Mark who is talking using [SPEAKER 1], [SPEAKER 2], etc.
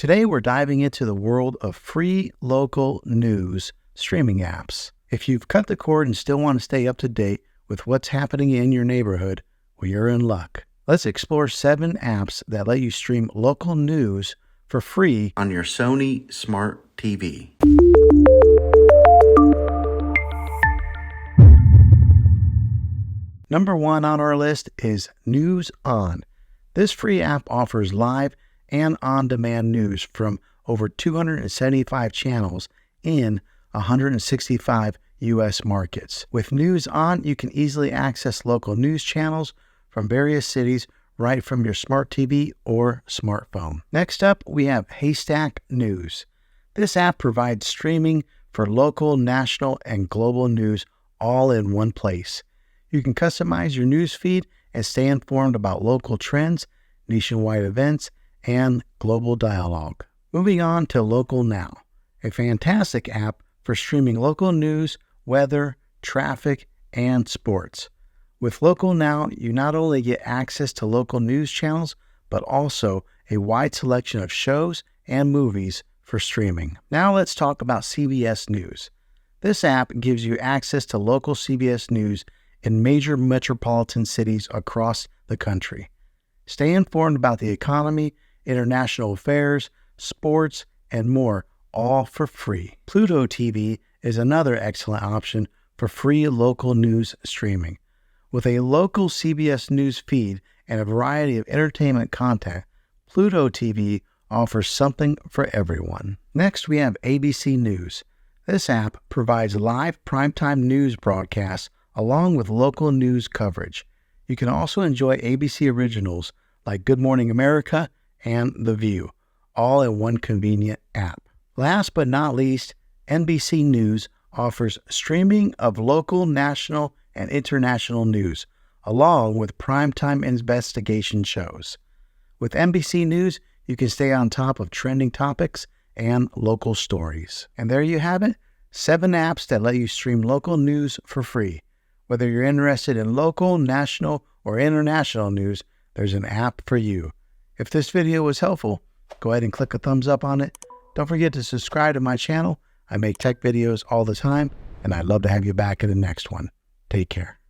[SPEAKER 1] Today we're diving into the world of free local news streaming apps. If you've cut the cord and still want to stay up to date with what's happening in your neighborhood, well, you're in luck. Let's explore 7 apps that let you stream local news for free on your Sony Smart TV. Number 1 on our list is News On. This free app offers live and on-demand news from over 275 channels in 165 U.S. markets. With News On, you can easily access local news channels from various cities right from your smart TV or smartphone. Next up, we have Haystack News. This app provides streaming for local, national, and global news all in one place. You can customize your news feed and stay informed about local trends, nationwide events, and global dialogue. Moving on to Local Now, a fantastic app for streaming local news, weather, traffic, and sports. With Local Now, you not only get access to local news channels, but also a wide selection of shows and movies for streaming. Now let's talk about CBS News. This app gives you access to local CBS News in major metropolitan cities across the country. Stay informed about the economy, international affairs, sports, and more, all for free. Pluto TV is another excellent option for free local news streaming. With a local CBS News feed and a variety of entertainment content, Pluto TV offers something for everyone. Next, we have ABC News. This app provides live primetime news broadcasts along with local news coverage. You can also enjoy ABC originals like Good Morning America and The View, all in one convenient app. Last but not least, NBC News offers streaming of local, national, and international news, along with primetime investigation shows. With NBC News, you can stay on top of trending topics and local stories. And there you have it, 7 apps that let you stream local news for free. Whether you're interested in local, national, or international news, there's an app for you. If this video was helpful, go ahead and click a thumbs up on it. Don't forget to subscribe to my channel. I make tech videos all the time, and I'd love to have you back in the next one. Take care.